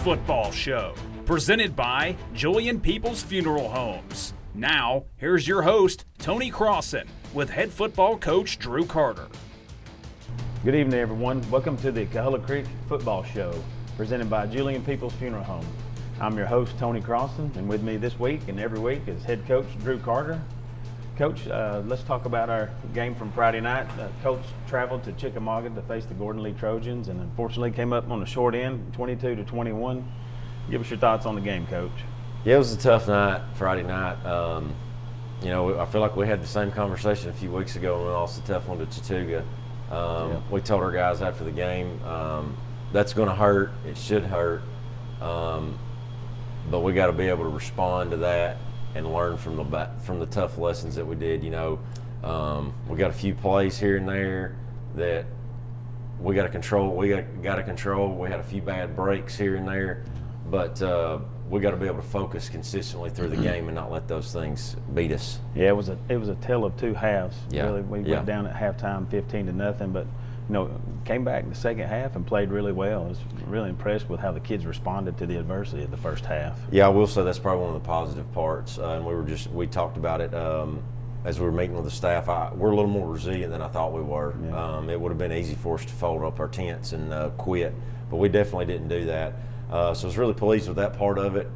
Football Show, presented by Julian Peeples Funeral Homes. Now, here's your host, Tony Crossen, with head football coach Drew Carter. Good evening, everyone. Welcome to the Coahulla Creek Football Show, presented by Julian Peeples Funeral Home. I'm your host, Tony Crossen, and with me this week and every week is head coach Drew Carter. Coach, let's talk about our game from Friday night. Colts traveled to Chickamauga to face the Gordon Lee Trojans, and unfortunately came up on the short end, 22-21. Give us your thoughts on the game, Coach. Yeah, it was a tough night, Friday night. I feel like we had the same conversation a few weeks ago when we lost a tough one to Chattooga. We told our guys after the game, that's going to hurt. It should hurt. But we got to be able to respond to that and learn from the tough lessons that we did. We got a few plays here and there that we got to control. We had a few bad breaks here and there, but we got to be able to focus consistently through the game and not let those things beat us. Yeah, it was a tale of two halves. Yeah. Really, we went down at halftime 15-0, but came back in the second half and played really well. I was really impressed with how the kids responded to the adversity of the first half. Yeah, I will say that's probably one of the positive parts. And we talked about it as we were meeting with the staff. We're a little more resilient than I thought we were. Yeah. It would have been easy for us to fold up our tents and quit, but we definitely didn't do that. So I was really pleased with that part of it.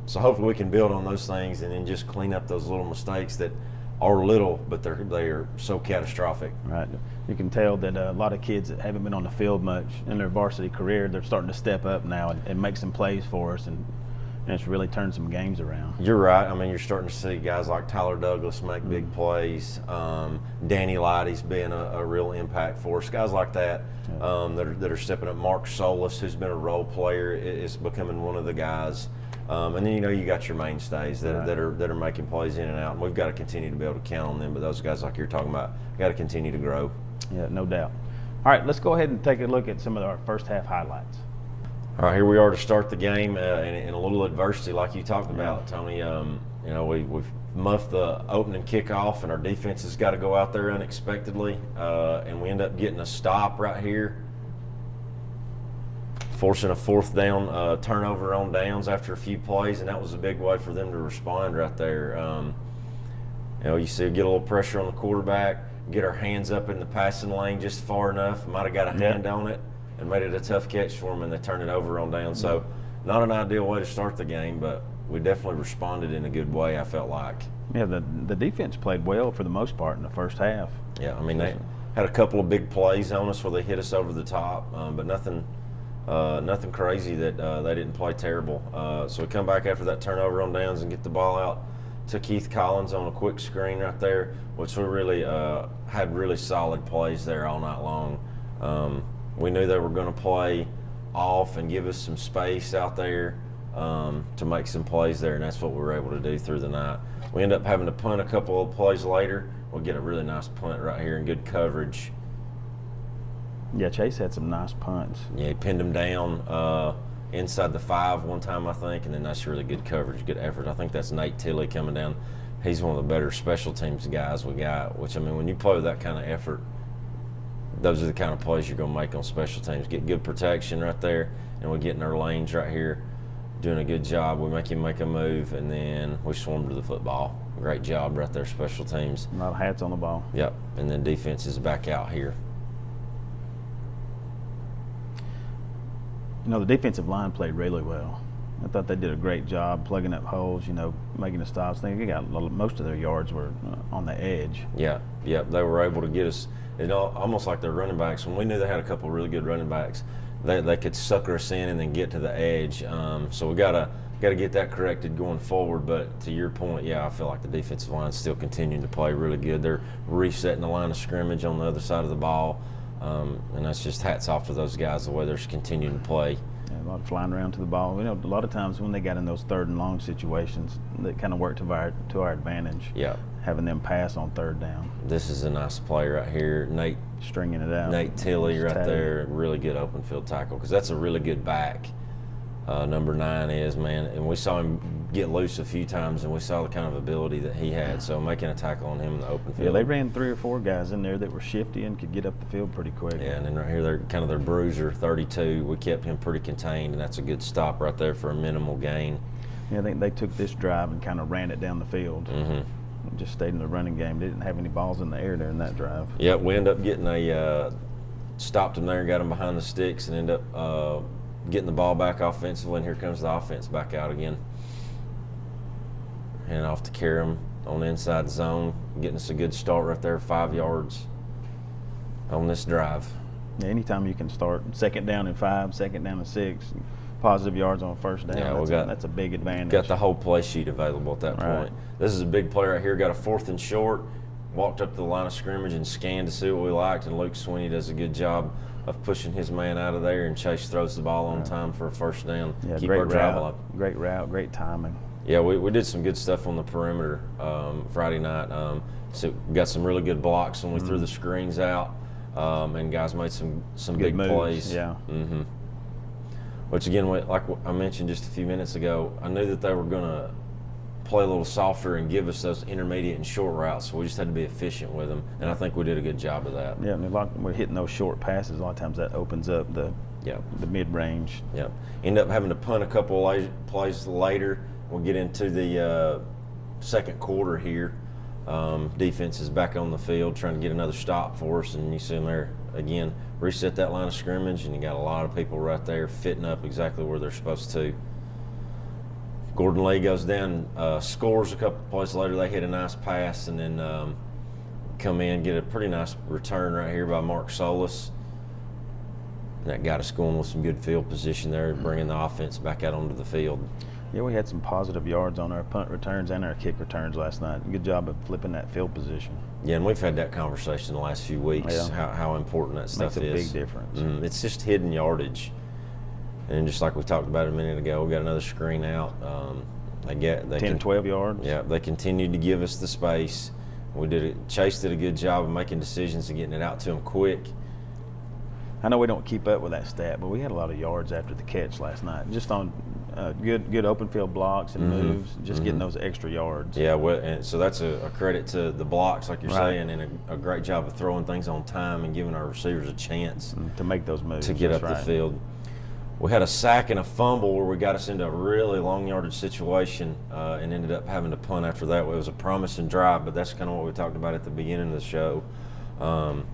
So hopefully we can build on those things and then just clean up those little mistakes that are little, but they're so catastrophic. Right. You can tell that a lot of kids that haven't been on the field much in their varsity career, they're starting to step up now and make some plays for us, and it's really turned some games around. You're right. I mean, you're starting to see guys like Tyler Douglas make big plays. Danny Lighty's being a real impact for us. Guys like that that are stepping up. Mark Solis, who's been a role player, is becoming one of the guys. And then you got your mainstays that are making plays in and out, and we've got to continue to be able to count on them. But those guys, like you're talking about, got to continue to grow. Yeah, no doubt. All right, let's go ahead and take a look at some of our first half highlights. All right, here we are to start the game in a little adversity, like you talked about, Tony. We've muffed the opening kickoff, and our defense has got to go out there unexpectedly, and we end up getting a stop right here, forcing a fourth down turnover on downs after a few plays, and that was a big way for them to respond right there. You see, get a little pressure on the quarterback, get our hands up in the passing lane just far enough, might have got a hand on it and made it a tough catch for them, and they turned it over on down. So not an ideal way to start the game, but we definitely responded in a good way, I felt like. Yeah, the defense played well for the most part in the first half. Yeah, I mean, they had a couple of big plays on us where they hit us over the top, but nothing crazy that they didn't play terrible. So we come back after that turnover on downs and get the ball out to Keith Collins on a quick screen right there, which we really had really solid plays there all night long. We knew they were going to play off and give us some space out there to make some plays there, and that's what we were able to do through the night. We end up having to punt a couple of plays later. We'll get a really nice punt right here in good coverage. Yeah, Chase had some nice punts. Yeah, he pinned him down inside the 5 one time, I think, and then that's really good coverage, good effort. I think that's Nate Tilley coming down. He's one of the better special teams guys we got, which, I mean, when you play with that kind of effort, those are the kind of plays you're going to make on special teams. Get good protection right there, and we get in our lanes right here, doing a good job. We make him make a move, and then we swarm to the football. Great job right there, special teams. A lot of hats on the ball. Yep, and then defense is back out here. The defensive line played really well. I thought they did a great job plugging up holes, making the stops. I think they got most of their yards were on the edge. Yeah, they were able to get us, almost like their running backs. When we knew they had a couple of really good running backs, they could sucker us in and then get to the edge. So we gotta get that corrected going forward. But to your point, I feel like the defensive line is still continuing to play really good. They're resetting the line of scrimmage on the other side of the ball. And that's just hats off to those guys, the way they're continuing to play. Yeah, a lot of flying around to the ball. A lot of times when they got in those third and long situations, that kind of worked to our advantage. Yeah. Having them pass on third down. This is a nice play right here. Nate stringing it out. Nate Tilley right there, really good open field tackle, because that's a really good back. number 9 is, man. And we saw him get loose a few times, and we saw the kind of ability that he had. So making a tackle on him in the open field. Yeah, they ran 3 or 4 guys in there that were shifty and could get up the field pretty quick. Yeah, and then right here, they're kind of their bruiser, 32. We kept him pretty contained, and that's a good stop right there for a minimal gain. Yeah, I think they took this drive and kind of ran it down the field. Just stayed in the running game. They didn't have any balls in the air during that drive. Yeah, we ended up getting stopped him there and got him behind the sticks and ended up getting the ball back offensively, and here comes the offense back out again. Hand off to Karam on the inside zone, getting us a good start right there, 5 yards on this drive. Yeah, anytime you can start 2nd down and 5, 2nd down and 6, positive yards on 1st down, that's a big advantage. Got the whole play sheet available at that point. This is a big play right here. Got a 4th and short, walked up to the line of scrimmage and scanned to see what we liked, and Luke Sweeney does a good job of pushing his man out of there, and Chase throws the ball on time for a 1st down. Yeah, keep great our drive route, alive. great route, great timing. Yeah, we did some good stuff on the perimeter Friday night. So we got some really good blocks when we threw the screens out, and guys made some Good big moves, plays. Yeah. Which again, like I mentioned just a few minutes ago, I knew that they were going to play a little softer and give us those intermediate and short routes. So we just had to be efficient with them, and I think we did a good job of that. Yeah, and we're hitting those short passes. A lot of times that opens up the mid-range. Yep. End up having to punt a couple plays later. We'll get into the 2nd quarter here. Defense is back on the field trying to get another stop for us, and you see them there again, reset that line of scrimmage, and you got a lot of people right there fitting up exactly where they're supposed to. Gordon Lee goes down, scores a couple plays later. They hit a nice pass, and then come in, get a pretty nice return right here by Mark Solis. And that got us going with some good field position there, bringing the offense back out onto the field. Yeah, we had some positive yards on our punt returns and our kick returns last night. Good job of flipping that field position. Yeah, and we've had that conversation the last few weeks, how important that stuff is. Makes a big difference. It's just hidden yardage. And just like we talked about a minute ago, we got another screen out. They 10, 12 yards. Yeah, they continued to give us the space. Chase did a good job of making decisions and getting it out to him quick. I know we don't keep up with that stat, but we had a lot of yards after the catch last night, just on good open field blocks and moves, just getting those extra yards. Yeah, well, and so that's a credit to the blocks, like you're saying, and a great job of throwing things on time and giving our receivers a chance to make those moves to get up the field. We had a sack and a fumble where we got us into a really long yardage situation and ended up having to punt after that. It was a promising drive, but that's kind of what we talked about at the beginning of the show.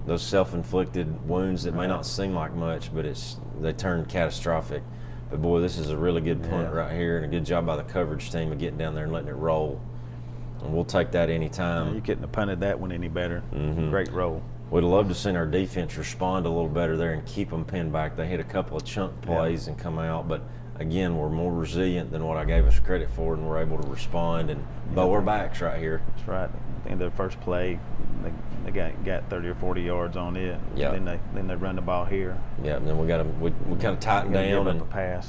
Those self-inflicted wounds that may not seem like much, but they turn catastrophic. But boy, this is a really good punt right here, and a good job by the coverage team of getting down there and letting it roll. And we'll take that any time. You couldn't have punted that one any better. Great roll. We'd love to see our defense respond a little better there and keep them pinned back. They hit a couple of chunk plays and come out, but again, we're more resilient than what I gave us credit for, and we're able to respond and bow our backs right here. That's right. I think the first play, they got 30 or 40 yards on it. Yeah. Then they run the ball here. Yeah, and then we kind of tighten down and give up a pass.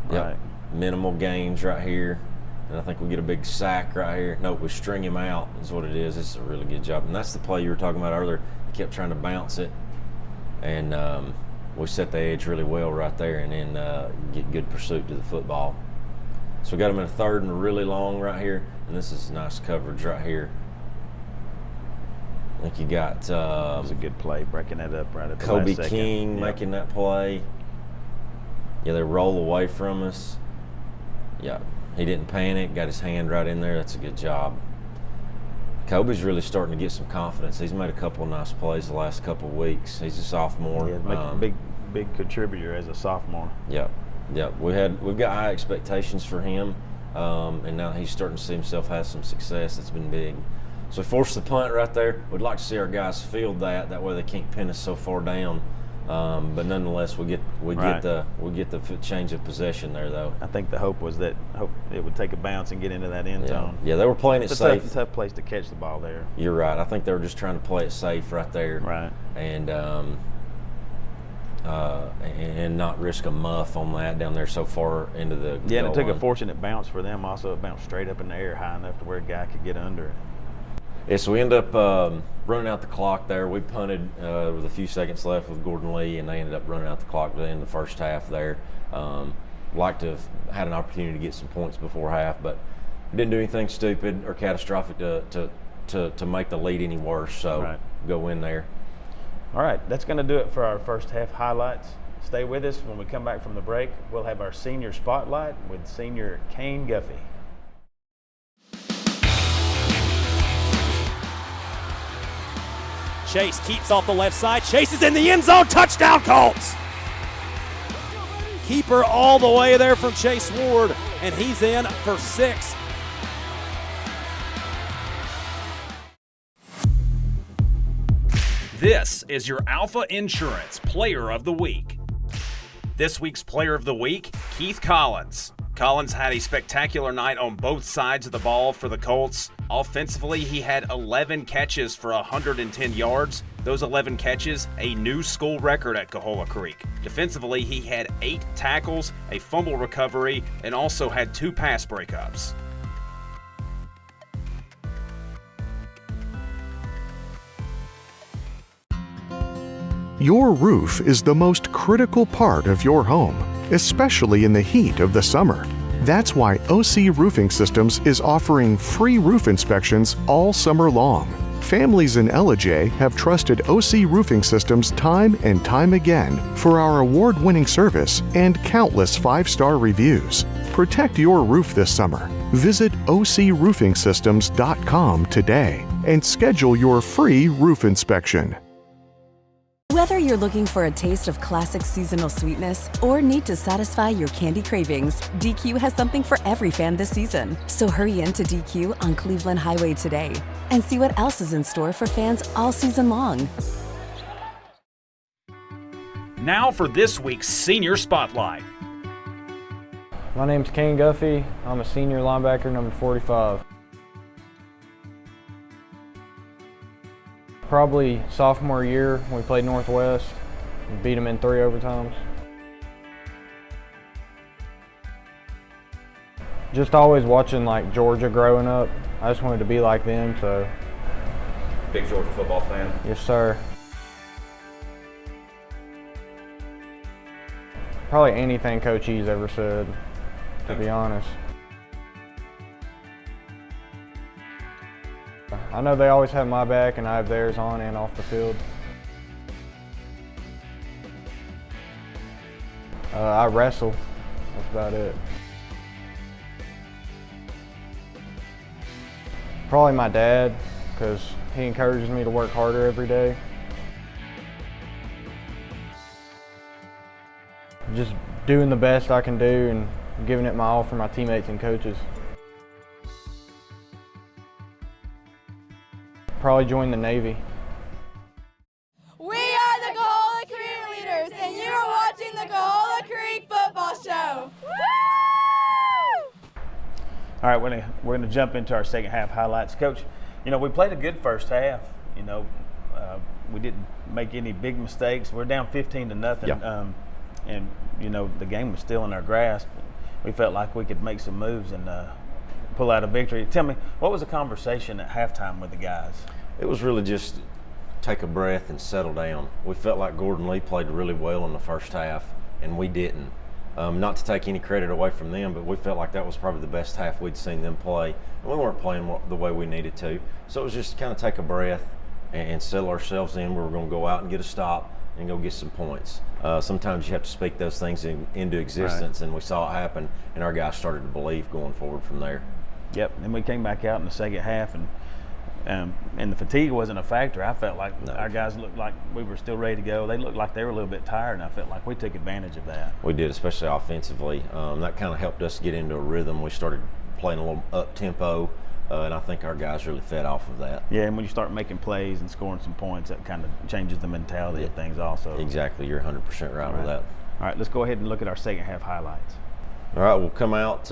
Right. Minimal gains right here. And I think we get a big sack right here. Nope, we string him out is what it is. This is a really good job. And that's the play you were talking about earlier. He kept trying to bounce it. And we set the edge really well right there and then get good pursuit to the football. So we got him in a 3rd and really long right here. And this is nice coverage right here. I think you got that was a good play, breaking that up right at the Kobe last second. King making that play. Yeah, they roll away from us. Yeah, he didn't panic, got his hand right in there. That's a good job. Kobe's really starting to get some confidence. He's made a couple of nice plays the last couple of weeks. He's a sophomore. Yeah, a big contributor as a sophomore. Yep. We've got high expectations for him, and now he's starting to see himself have some success. That's been big. So we forced the punt right there. We'd like to see our guys field that. That way they can't pin us so far down. But nonetheless, we get the change of possession there, though. I think the hope was that it would take a bounce and get into that end zone. Yeah, they were playing it safe. It's a tough place to catch the ball there. You're right. I think they were just trying to play it safe right there. Right. And not risk a muff on that down there so far into the Yeah, and it took line. a fortunate bounce for them. Also, it bounced straight up in the air high enough to where a guy could get under it. Yeah, so we end up running out the clock there. We punted with a few seconds left with Gordon Lee, and they ended up running out the clock to end the first half there. like to have had an opportunity to get some points before half, but didn't do anything stupid or catastrophic to make the lead any worse. So go in there. All right, that's going to do it for our first half highlights. Stay with us. When we come back from the break, we'll have our senior spotlight with senior Kane Guffey. Chase keeps off the left side. Chase is in the end zone. Touchdown, Colts! Keeper all the way there from Chase Ward, and he's in for 6. This is your Alpha Insurance Player of the Week. This week's Player of the Week, Keith Collins. Collins had a spectacular night on both sides of the ball for the Colts. Offensively, he had 11 catches for 110 yards. Those 11 catches, a new school record at Coahulla Creek. Defensively, he had 8 tackles, a fumble recovery, and also had 2 pass breakups. Your roof is the most critical part of your home, especially in the heat of the summer. That's why OC Roofing Systems is offering free roof inspections all summer long. Families in Ellijay have trusted OC Roofing Systems time and time again for our award-winning service and countless 5-star reviews. Protect your roof this summer. Visit ocroofingsystems.com today and schedule your free roof inspection. Whether you're looking for a taste of classic seasonal sweetness or need to satisfy your candy cravings, DQ has something for every fan this season. So hurry into DQ on Cleveland Highway today and see what else is in store for fans all season long. Now for this week's Senior Spotlight. My name's Kane Guffey. I'm a senior linebacker, number 45. Probably sophomore year, we played Northwest. We beat them in 3 overtimes. Just always watching like Georgia growing up. I just wanted to be like them, so. Big Georgia football fan. Yes, sir. Probably anything Coach E's ever said, to be honest. I know they always have my back and I have theirs on and off the field. I wrestle, that's about it. Probably my dad, because he encourages me to work harder every day. Just doing the best I can do and giving it my all for my teammates and coaches. Probably join the Navy. We are the Coahulla Creek Leaders, and you are watching the Coahulla Creek Football Show. Woo! All right, we're going to jump into our second half highlights. Coach, we played a good first half. We didn't make any big mistakes. We're down 15-0. Yeah. And the game was still in our grasp. We felt like we could make some moves and pull out a victory. Tell me, what was the conversation at halftime with the guys? It was really just take a breath and settle down. We felt like Gordon Lee played really well in the first half, and we didn't. Not to take any credit away from them, but we felt like that was probably the best half we'd seen them play, and we weren't playing the way we needed to. So it was just kind of take a breath and settle ourselves in. We were going to go out and get a stop and go get some points. Sometimes you have to speak those things into existence, and we saw it happen, and our guys started to believe going forward from there. Yep, and we came back out in the second half, and the fatigue wasn't a factor. I felt like our guys looked like we were still ready to go. They looked like they were a little bit tired, and I felt like we took advantage of that. We did, especially offensively. That kind of helped us get into a rhythm. We started playing a little up-tempo, and I think our guys really fed off of that. Yeah, and when you start making plays and scoring some points, that kind of changes the mentality of things also. Exactly, you're 100% right with that. All right, let's go ahead and look at our second half highlights. All right, we'll come out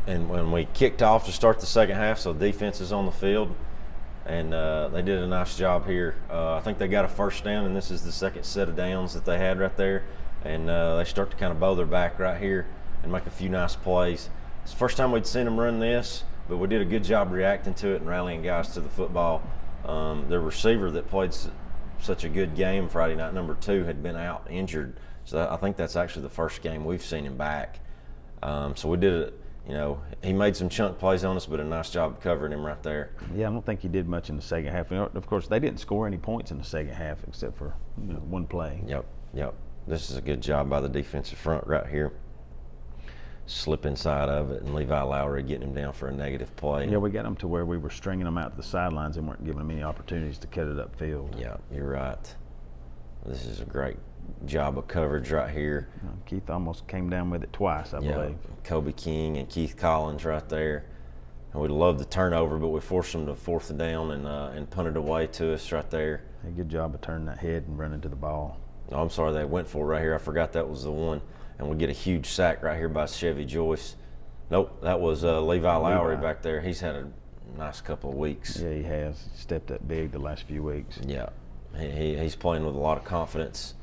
and when we kicked off to start the second half, so defense is on the field, and they did a nice job here. I think they got a first down, and this is the second set of downs that they had right there, and they start to kind of bow their back right here and make a few nice plays. It's the first time we'd seen them run this, but we did a good job reacting to it and rallying guys to the football. The receiver that played such a good game Friday night, number 2, had been out injured, So I think that's actually the first game we've seen him back. So we did it. You know, he made some chunk plays on us, but a nice job covering him right there. Yeah, I don't think he did much in the second half. Of course, they didn't score any points in the second half except for one play. Yep. This is a good job by the defensive front right here. Slip inside of it, and Levi Lowry getting him down for a negative play. Yeah, we got them to where we were stringing them out to the sidelines and weren't giving them any opportunities to cut it upfield. Yeah, you're right. This is a great job of coverage right here. Keith almost came down with it twice, I believe. Kobe King and Keith Collins right there. And we love the turnover, but we forced them to 4th down and punt it away to us right there. A good job of turning that head and running to the ball. Oh, I'm sorry, they went for it right here. I forgot that was the one. And we get a huge sack right here by Chevy Joyce. Nope, that was Levi Lowry back there. He's had a nice couple of weeks. Yeah, he has. Stepped up big the last few weeks. Yeah, he's playing with a lot of confidence.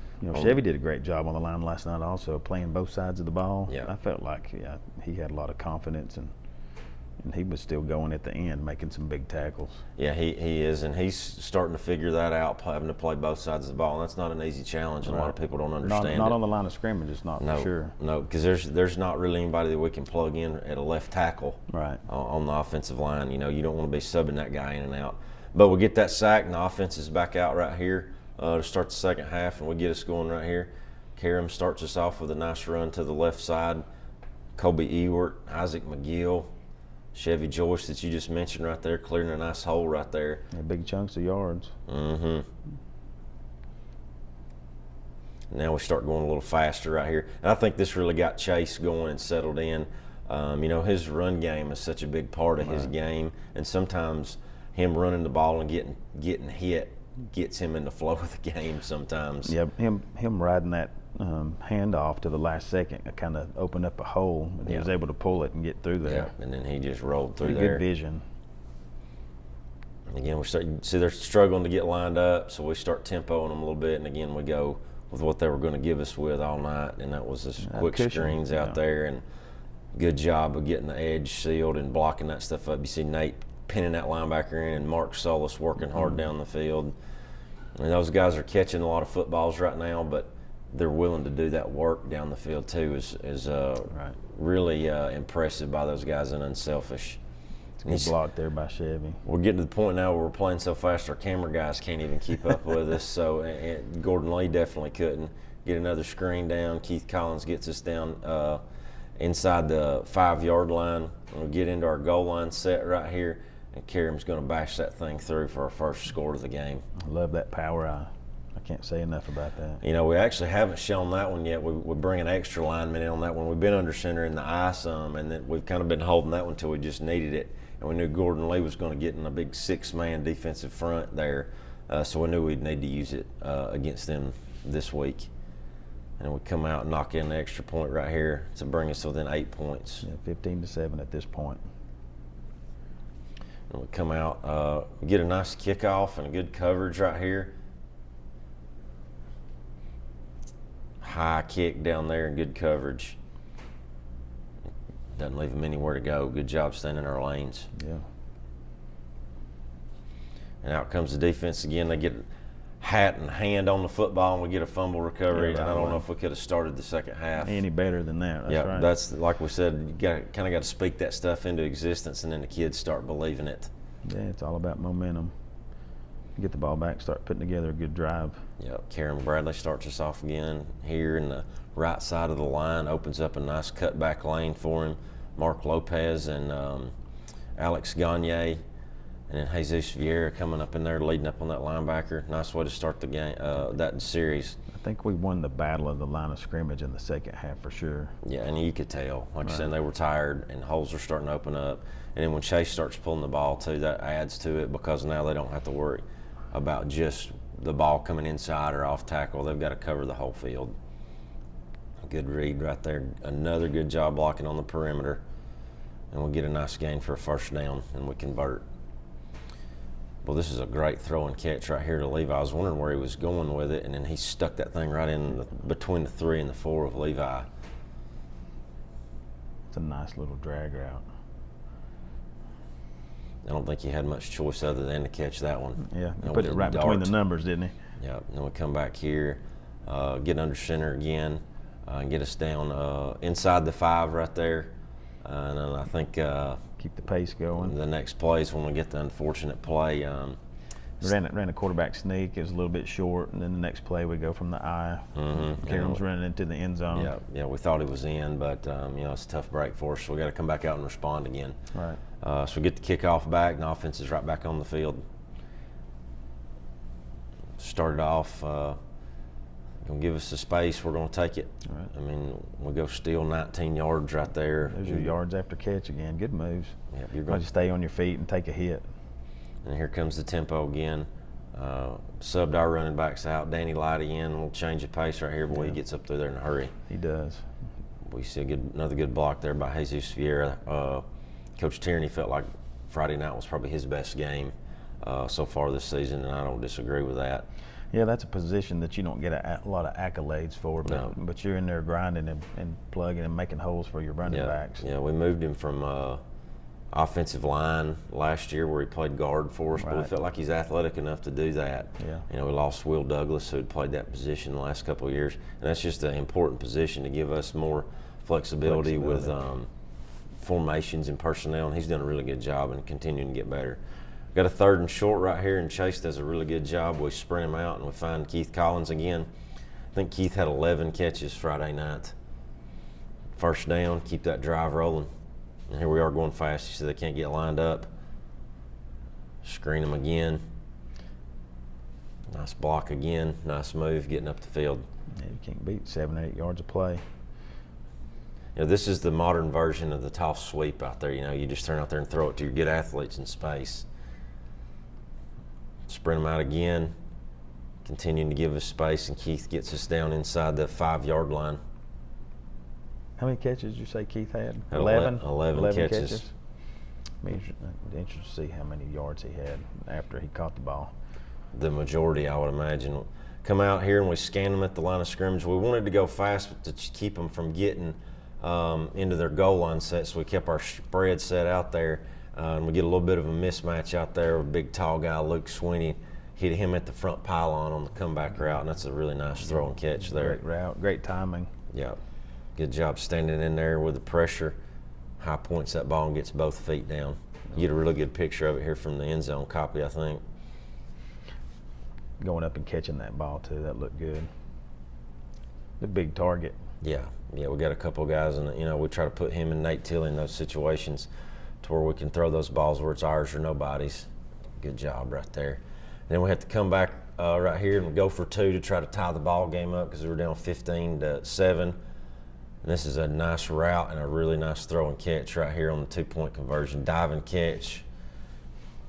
Chevy did a great job on the line last night also, playing both sides of the ball. Yeah. I felt like he had a lot of confidence, and he was still going at the end, making some big tackles. Yeah, he is, and he's starting to figure that out, having to play both sides of the ball. And that's not an easy challenge, and a lot of people don't understand it. Not on the line of scrimmage, it's not for sure. No, because there's not really anybody that we can plug in at a left tackle on the offensive line. You don't want to be subbing that guy in and out. But we get that sack, and the offense is back out right here to start the second half, and we get us going right here. Karam starts us off with a nice run to the left side. Kobe Ewert, Isaac McGill, Chevy Joyce that you just mentioned right there, clearing a nice hole right there. Yeah, big chunks of yards. Mm-hmm. Now we start going a little faster right here. And I think this really got Chase going and settled in. His run game is such a big part of his game, and sometimes him running the ball and getting hit gets him in the flow of the game sometimes. Yeah, him riding that handoff to the last second kind of opened up a hole, and he was able to pull it and get through there. Yeah, and then he just rolled through there. Good vision. And again, they're struggling to get lined up, so we start tempoing them a little bit, and again we go with what they were going to give us with all night, and that was just quick screens out there, and good job of getting the edge sealed and blocking that stuff up. You see Nate pinning that linebacker in, and Mark Solis working hard down the field. And those guys are catching a lot of footballs right now, but they're willing to do that work down the field too. Is really impressive by those guys and unselfish. Good block there by Chevy. We're getting to the point now where we're playing so fast our camera guys can't even keep up with us. So and Gordon Lee definitely couldn't get another screen down. Keith Collins gets us down inside the 5-yard line. And we get into our goal line set right here, and Karam's going to bash that thing through for our first score of the game. I love that power eye. I can't say enough about that. We actually haven't shown that one yet. We bring an extra lineman in on that one. We've been under center in the eye some, and then we've kind of been holding that one until we just needed it. And we knew Gordon Lee was going to get in a big 6-man defensive front there, so we knew we'd need to use it against them this week. And we come out and knock in the extra point right here to bring us within 8 points. Yeah, 15-7 at this point. And we come out, we get a nice kickoff and a good coverage right here. High kick down there and good coverage. Doesn't leave them anywhere to go. Good job staying in our lanes. Yeah. And out comes the defense again. They get hat and hand on the football, and we get a fumble recovery. And I don't know if we could have started the second half any better than that. That's right. That's like we said. You kind of got to speak that stuff into existence, and then the kids start believing it. Yeah, it's all about momentum. Get the ball back, start putting together a good drive. Yep. Karen Bradley starts us off again here in the right side of the line, opens up a nice cutback lane for him. Mark Lopez and Alex Gagne, and then Jesus Vieira coming up in there, leading up on that linebacker. Nice way to start the game, that series. I think we won the battle of the line of scrimmage in the second half for sure. Yeah, and you could tell. Like I said, they were tired, and holes are starting to open up. And then when Chase starts pulling the ball too, that adds to it because now they don't have to worry about just the ball coming inside or off tackle. They've got to cover the whole field. Good read right there. Another good job blocking on the perimeter. And we get a nice gain for a first down, and we convert. Well, this is a great throw and catch right here to Levi. I was wondering where he was going with it, and then he stuck that thing right in between the 3 and the 4 of Levi. It's a nice little drag route. I don't think he had much choice other than to catch that one. Yeah, he put it right between the numbers, didn't he? Yeah, and then we come back here. get under center again, and get us down inside the 5 right there. And then I think keep the pace going. The next play is when we get the unfortunate play. Ran a quarterback sneak. It was a little bit short, and then the next play we go from the eye. Karen's running into the end zone. Yeah, we thought he was in, but it's a tough break for us, so we got to come back out and respond again. Right. So we get the kickoff back, and the offense is right back on the field. Started off, gonna give us the space. We're gonna take it. Right. I mean, we go steal 19 yards right there. There's your yards after catch again. Good moves. Yeah, you're going going to stay on your feet and take a hit. And here comes the tempo again. Subbed our running backs out. Danny Lighty in. A little change of pace right here, boy. He gets up through there in a hurry. He does. We see another good block there by Jesus Vieira. Coach Tierney felt like Friday night was probably his best game so far this season, and I don't disagree with that. Yeah, that's a position that you don't get a lot of accolades for, but you're in there grinding and plugging and making holes for your running backs. Yeah, we moved him from offensive line last year where he played guard for us, but we felt like he's athletic enough to do that. Yeah. We lost Will Douglas, who had played that position the last couple of years, and that's just an important position to give us more flexibility. With formations and personnel, and he's done a really good job and continuing to get better. Got a 3rd and short right here, and Chase does a really good job. We sprint him out, and we find Keith Collins again. I think Keith had 11 catches Friday night. First down, keep that drive rolling. And here we are going fast. You see they can't get lined up. Screen them again. Nice block again. Nice move, getting up the field. Yeah, you can't beat 7 or 8 yards of play. This is the modern version of the toss sweep out there. You just turn out there and throw it to your good athletes in space. Sprint them out again, continuing to give us space, and Keith gets us down inside the 5-yard line. How many catches did you say Keith had? 11 catches. Interesting to see how many yards he had after he caught the ball. The majority, I would imagine. Come out here and we scan them at the line of scrimmage. We wanted to go fast to keep them from getting into their goal line set, so we kept our spread set out there. And we get a little bit of a mismatch out there with a big tall guy, Luke Sweeney. Hit him at the front pylon on the comeback route, and that's a really nice throw and catch there. Great route, great timing. Yeah, good job standing in there with the pressure. High points that ball and gets both feet down. You get a really good picture of it here from the end zone copy, I think. Going up and catching that ball too, that looked good. The big target. Yeah, we got a couple of guys, and we try to put him and Nate Tilley in those situations to where we can throw those balls where it's ours or nobody's. Good job right there. Then we have to come back right here and go for 2 to try to tie the ball game up because we were down 15-7. And this is a nice route and a really nice throw and catch right here on the 2-point conversion. Diving catch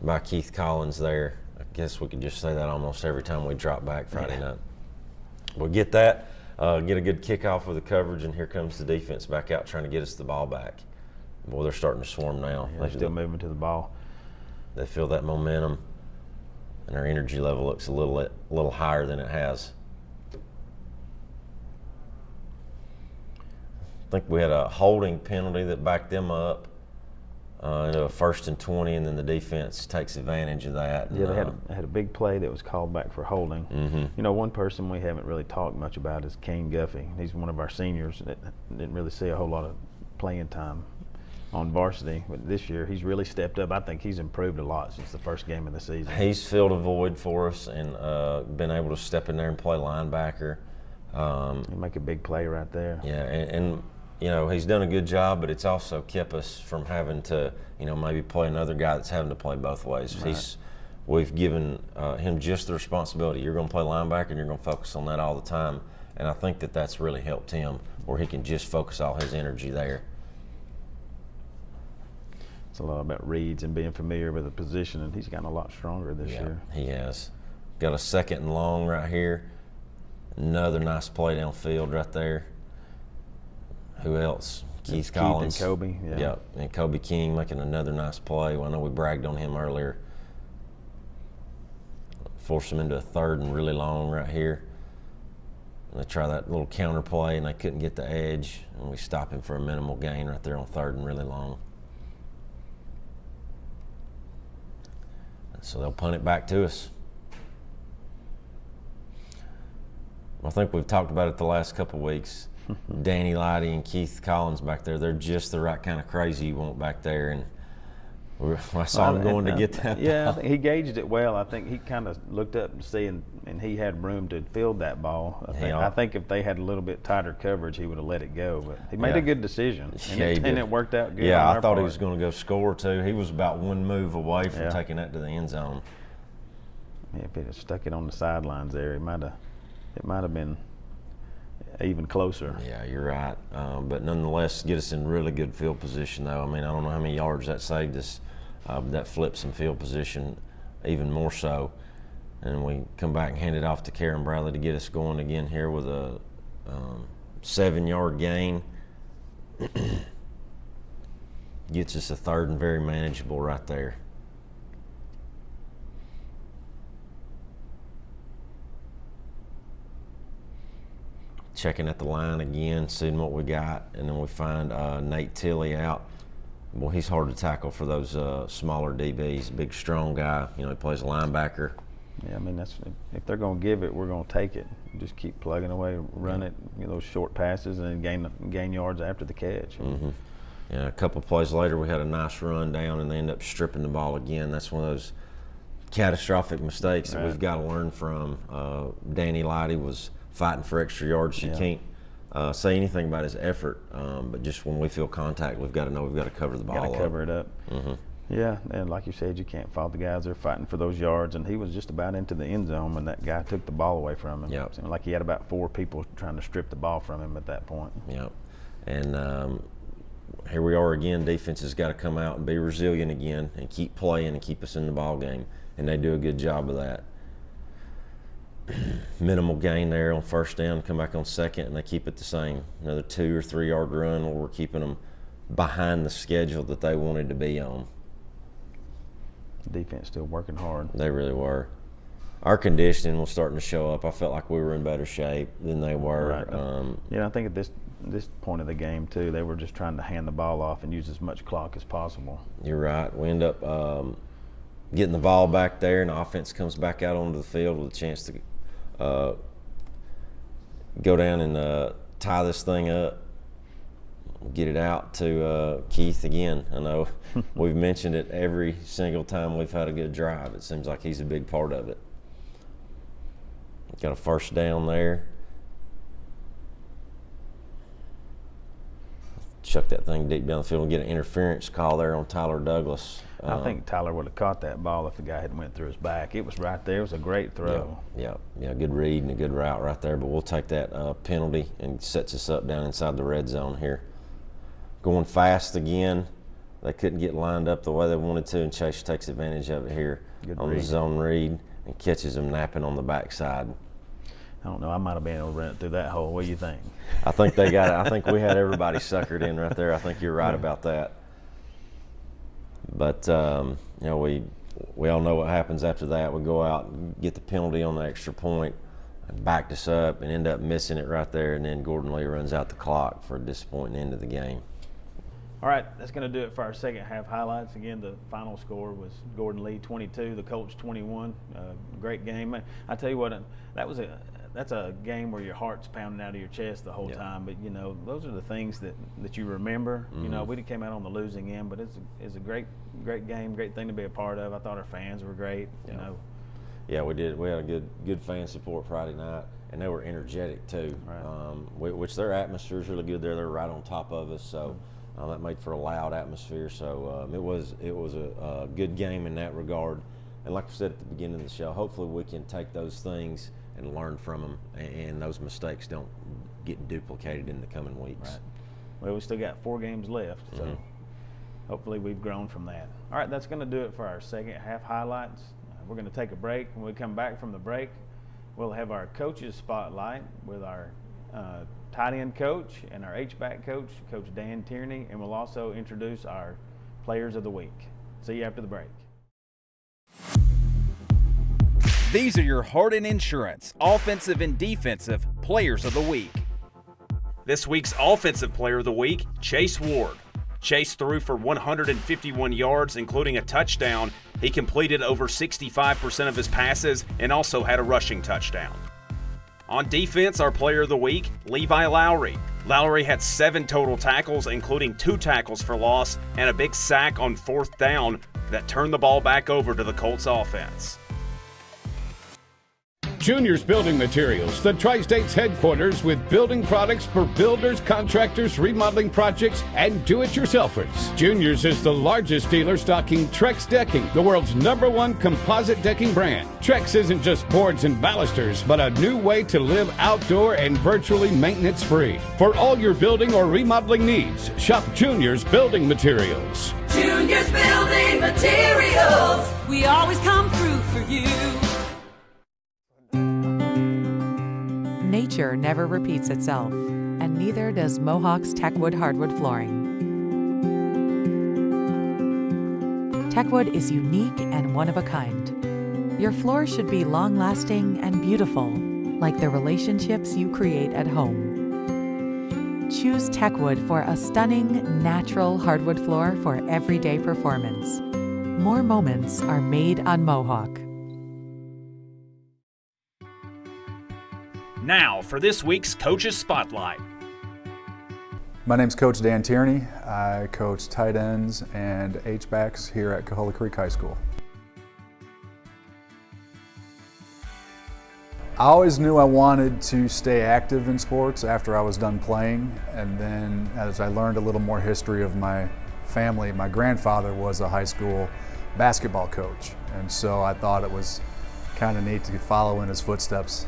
by Keith Collins there. I guess we could just say that almost every time we drop back Friday night. We'll get that, get a good kickoff with the coverage, and here comes the defense back out trying to get us the ball back. Boy, they're starting to swarm now. Yeah, they're still moving to the ball. They feel that momentum, and our energy level looks a little higher than it has. I think we had a holding penalty that backed them up into a 1st and 20, and then the defense takes advantage of that. Yeah, they had a big play that was called back for holding. Mm-hmm. One person we haven't really talked much about is Kane Guffey. He's one of our seniors that didn't really see a whole lot of playing time on varsity, but this year he's really stepped up. I think he's improved a lot since the first game of the season. He's filled a void for us and been able to step in there and play linebacker. He'll make a big play right there. Yeah, and he's done a good job, but it's also kept us from having to, maybe play another guy that's having to play both ways. Right. We've given him just the responsibility. You're going to play linebacker, and you're going to focus on that all the time. And I think that that's really helped him, where he can just focus all his energy there. It's a lot about reads and being familiar with the position, and he's gotten a lot stronger this year. He has. Got a 2nd and long right here. Another nice play downfield right there. Who else? Keith Collins. Keith and Kobe. Yeah. Yep, and Kobe King making another nice play. Well, I know we bragged on him earlier. Force him into a 3rd and really long right here. And they try that little counter play, and they couldn't get the edge, and we stop him for a minimal gain right there on 3rd and really long. So they'll punt it back to us. I think we've talked about it the last couple of weeks. Danny Lighty and Keith Collins back there, they're just the right kind of crazy you want back there. And I saw him going to get that Yeah, ball. I think he gauged it well. I think he kind of looked up and see, and he had room to field that ball. I think if they had a little bit tighter coverage, he would have let it go. But he made a good decision, and it worked out good. Yeah, I thought he was going to go score too. He was about one move away from taking that to the end zone. Yeah, if he had stuck it on the sidelines there, it might have been even closer. Yeah, you're right. But nonetheless, get us in really good field position, though. I mean, I don't know how many yards that saved us. That flipped some field position even more so. And we come back and hand it off to Karen Bradley to get us going again here with a 7-yard gain. Gets us a 3rd and very manageable right there. Checking at the line again, seeing what we got, and then we find Nate Tilley out. Well, he's hard to tackle for those smaller DBs. Big, strong guy. You know, he plays linebacker. Yeah, I mean, if they're going to give it, we're going to take it. Just keep plugging away, run it, those short passes, and then gain yards after the catch. Mm-hmm. Yeah, a couple plays later, we had a nice run down, and they end up stripping the ball again. That's one of those catastrophic mistakes that we've got to learn from. Danny Lighty was fighting for extra yards. You can't say anything about his effort, but just when we feel contact, we've got to know we've got to cover the ball. Got to cover it up. Mm-hmm. Yeah, and like you said, you can't fault the guys. They're fighting for those yards, and he was just about into the end zone when that guy took the ball away from him. Yep. It seemed like he had about 4 people trying to strip the ball from him at that point. Yep. And here we are again. Defense has got to come out and be resilient again and keep playing and keep us in the ball game, and they do a good job of that. Minimal gain there on 1st down, come back on 2nd, and they keep it the same. Another 2 or 3 yard run where we're keeping them behind the schedule that they wanted to be on. The defense still working hard. They really were. Our conditioning was starting to show up. I felt like we were in better shape than they were. Right. I think at this point of the game too, they were just trying to hand the ball off and use as much clock as possible. You're right. We end up getting the ball back there, and the offense comes back out onto the field with a chance to go down and tie this thing up, get it out to Keith again. I know we've mentioned it every single time we've had a good drive. It seems like he's a big part of it. Got a 1st down there. Chuck that thing deep down the field and get an interference call there on Tyler Douglas. I think Tyler would have caught that ball if the guy had went through his back. It was right there. It was a great throw. Yeah, good read and a good route right there. But we'll take that penalty, and sets us up down inside the red zone here. Going fast again. They couldn't get lined up the way they wanted to, and Chase takes advantage of it here on the zone read and catches him napping on the backside. I don't know. I might have been able to run it through that hole. What do you think? I think they got it. I think we had everybody suckered in right there. I think you're right about that. But we all know what happens after that. We go out and get the penalty on the extra point, and backed us up and end up missing it right there. And then Gordon Lee runs out the clock for a disappointing end of the game. All right, that's going to do it for our second half highlights. Again, the final score was Gordon Lee 22, the Colts 21. Great game. I tell you what, that's a game where your heart's pounding out of your chest the whole time. But those are the things that you remember. Mm-hmm. We came out on the losing end, but it's a great game, great thing to be a part of. I thought our fans were great. Yeah, we did. We had a good fan support Friday night, and they were energetic too. Right. Which their atmosphere is really good there. They're right on top of us, so. That made for a loud atmosphere, so it was a good game in that regard. And like I said at the beginning of the show, hopefully we can take those things and learn from them, and those mistakes don't get duplicated in the coming weeks. Right. Well, we still got 4 games left, so hopefully we've grown from that. All right, that's going to do it for our second half highlights. We're going to take a break. When we come back from the break, we'll have our coaches spotlight with our tight end coach and our H-back coach, Coach Dan Tierney, and we'll also introduce our players of the week. See you after the break. These are your Hardin Insurance offensive and defensive players of the week. This week's offensive player of the week, Chase Ward. Chase threw for 151 yards, including a touchdown. He completed over 65% of his passes and also had a rushing touchdown. On defense, our player of the week, Levi Lowry. Lowry had 7 total tackles, including 2 tackles for loss and a big sack on 4th down that turned the ball back over to the Colts offense. Junior's Building Materials, the Tri-State's headquarters with building products for builders, contractors, remodeling projects, and do-it-yourselfers. Junior's is the largest dealer stocking Trex Decking, the world's #1 composite decking brand. Trex isn't just boards and balusters, but a new way to live outdoor and virtually maintenance-free. For all your building or remodeling needs, shop Junior's Building Materials. Junior's Building Materials, we always come through for you. Nature never repeats itself, and neither does Mohawk's Techwood hardwood flooring. Techwood is unique and one of a kind. Your floor should be long-lasting and beautiful, like the relationships you create at home. Choose Techwood for a stunning, natural hardwood floor for everyday performance. More moments are made on Mohawk. Now for this week's Coach's Spotlight. My name's Coach Dan Tierney. I coach tight ends and H-backs here at Coahulla Creek High School. I always knew I wanted to stay active in sports after I was done playing, and then as I learned a little more history of my family, my grandfather was a high school basketball coach, and so I thought it was kind of neat to follow in his footsteps.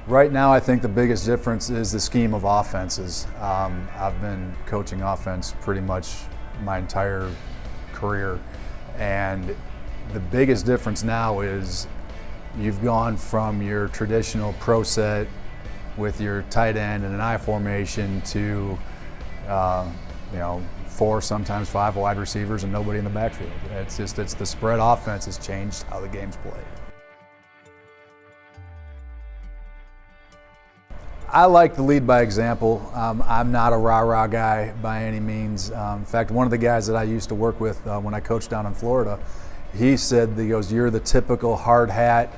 Right now, I think the biggest difference is the scheme of offenses. I've been coaching offense pretty much my entire career, and the biggest difference now is you've gone from your traditional pro set with your tight end and an I formation to 4, sometimes 5 wide receivers and nobody in the backfield. It's the spread offense has changed how the game's played. I like to lead by example. I'm not a rah-rah guy by any means. In fact, one of the guys that I used to work with when I coached down in Florida, he said, you're the typical hard hat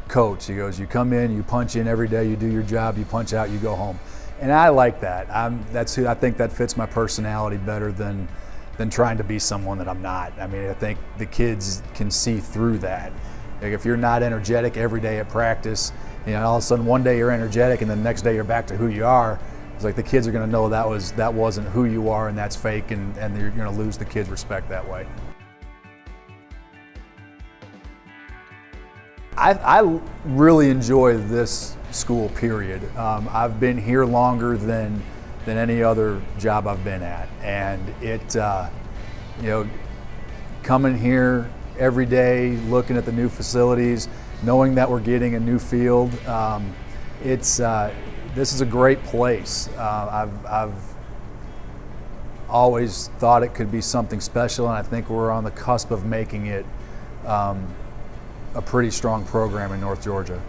coach. He goes, you come in, you punch in every day, you do your job, you punch out, you go home. And I like that. I think that fits my personality better than trying to be someone that I'm not. I mean, I think the kids can see through that. Like if you're not energetic every day at practice, all of a sudden one day you're energetic and then the next day you're back to who you are. It's like the kids are going to know that wasn't who you are and that's fake, and you're going to lose the kids' respect that way. I really enjoy this school period. I've been here longer than any other job I've been at, and coming here every day, looking at the new facilities, knowing that we're getting a new field, this is a great place. I've always thought it could be something special, and I think we're on the cusp of making it a pretty strong program in North Georgia.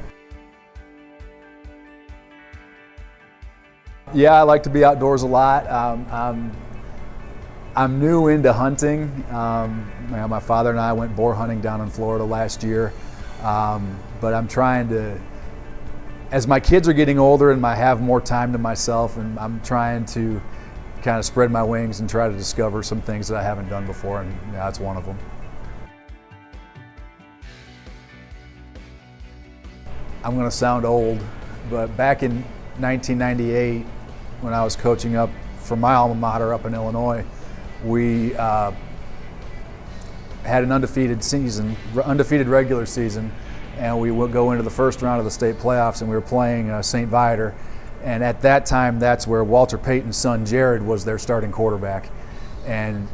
Yeah, I like to be outdoors a lot. I'm new into hunting. My father and I went boar hunting down in Florida last year, but I'm trying to, as my kids are getting older and I have more time to myself, and I'm trying to kind of spread my wings and try to discover some things that I haven't done before, and that's one of them. I'm going to sound old, but back in 1998, when I was coaching up for my alma mater up in Illinois, we had an undefeated regular season, and we would go into the first round of the state playoffs, and we were playing St. Viator. And at that time, that's where Walter Payton's son Jared was their starting quarterback. And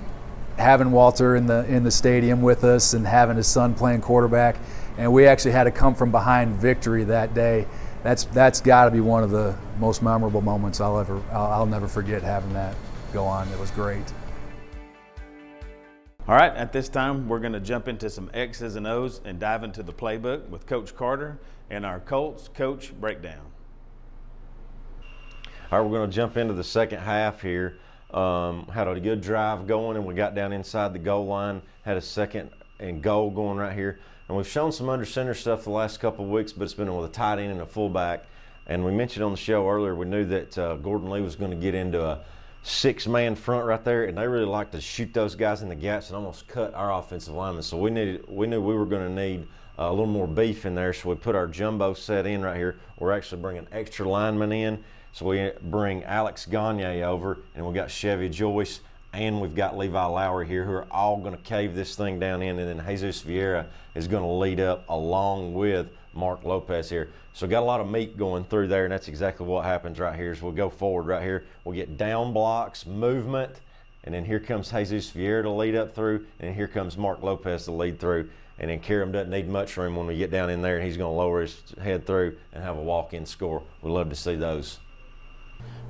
having Walter in the stadium with us and having his son playing quarterback, and we actually had a come from behind victory that day. That's got to be one of the most memorable moments I'll never forget, having that go on. It was great. All right, at this time, we're going to jump into some X's and O's and dive into the playbook with Coach Carter and our Colts Coach Breakdown. All right, we're going to jump into the second half here. Had a good drive going, and we got down inside the goal line, had a second and goal going right here. And we've shown some under center stuff the last couple of weeks, but it's been with a tight end and a fullback. And we mentioned on the show earlier, we knew that Gordon Lee was going to get into a 6-man front right there, and they really like to shoot those guys in the gaps and almost cut our offensive linemen. So we knew we were going to need a little more beef in there, so we put our jumbo set in right here. We're actually bringing extra linemen in. So we bring Alex Gagne over, and we got Chevy Joyce, and we've got Levi Lowry here, who are all going to cave this thing down in, and then Jesus Vieira is going to lead up along with Mark Lopez here. So got a lot of meat going through there, and that's exactly what happens right here. So we'll go forward right here. We'll get down blocks, movement, and then here comes Jesus Vieira to lead up through, and here comes Mark Lopez to lead through. And then Karam doesn't need much room when we get down in there, and he's going to lower his head through and have a walk-in score. We love to see those.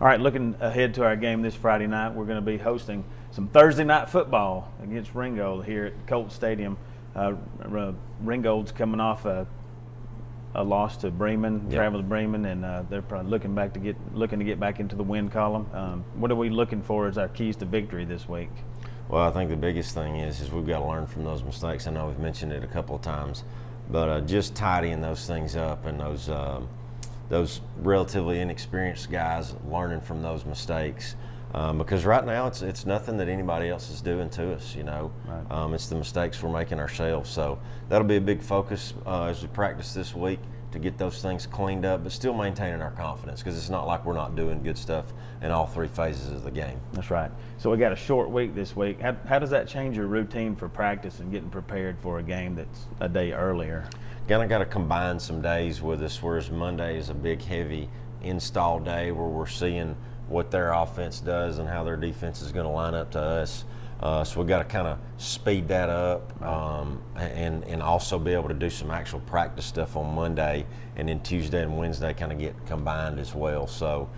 All right, looking ahead to our game this Friday night, we're going to be hosting some Thursday night football against Ringgold here at Colts Stadium. Ringgold's coming off a loss to Bremen, travel to Bremen, and they're probably looking to get back into the win column. What are we looking for as our keys to victory this week? Well, I think the biggest thing is we've got to learn from those mistakes. I know we've mentioned it a couple of times, but just tidying those things up, and those relatively inexperienced guys learning from those mistakes. Because right now it's nothing that anybody else is doing to us, you know. Right. It's the mistakes we're making ourselves. So that'll be a big focus as we practice this week to get those things cleaned up, but still maintaining our confidence, because it's not like we're not doing good stuff in all 3 phases of the game. That's right. So we got a short week this week. How does that change your routine for practice and getting prepared for a game that's a day earlier? Kind of got to combine some days with us, whereas Monday is a big, heavy install day where we're seeing what their offense does and how their defense is going to line up to us. So we've got to kind of speed that up and also be able to do some actual practice stuff on Monday, and then Tuesday and Wednesday kind of get combined as well. So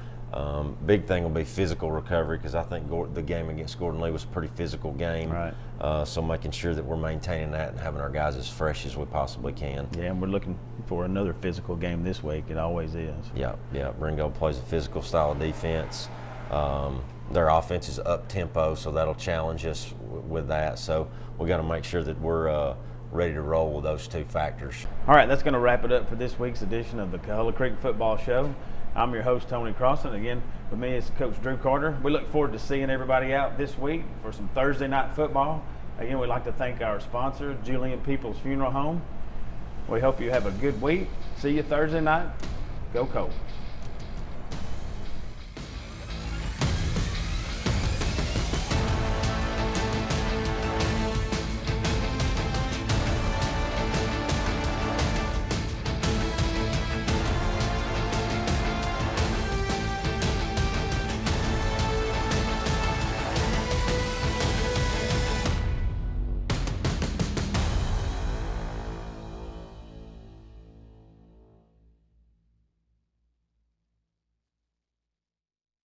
big thing will be physical recovery, because I think the game against Gordon Lee was a pretty physical game. Right. So making sure that we're maintaining that and having our guys as fresh as we possibly can. Yeah, and we're looking for another physical game this week. It always is. Yeah. Ringgold plays a physical style of defense. Their offense is up-tempo, so that'll challenge us with that. So we got to make sure that we're ready to roll with those 2 factors. All right, that's going to wrap it up for this week's edition of the Coahulla Creek Football Show. I'm your host, Tony Crossen. Again, with me is Coach Drew Carter. We look forward to seeing everybody out this week for some Thursday night football. Again, we'd like to thank our sponsor, Julian Peeples Funeral Home. We hope you have a good week. See you Thursday night. Go Colts.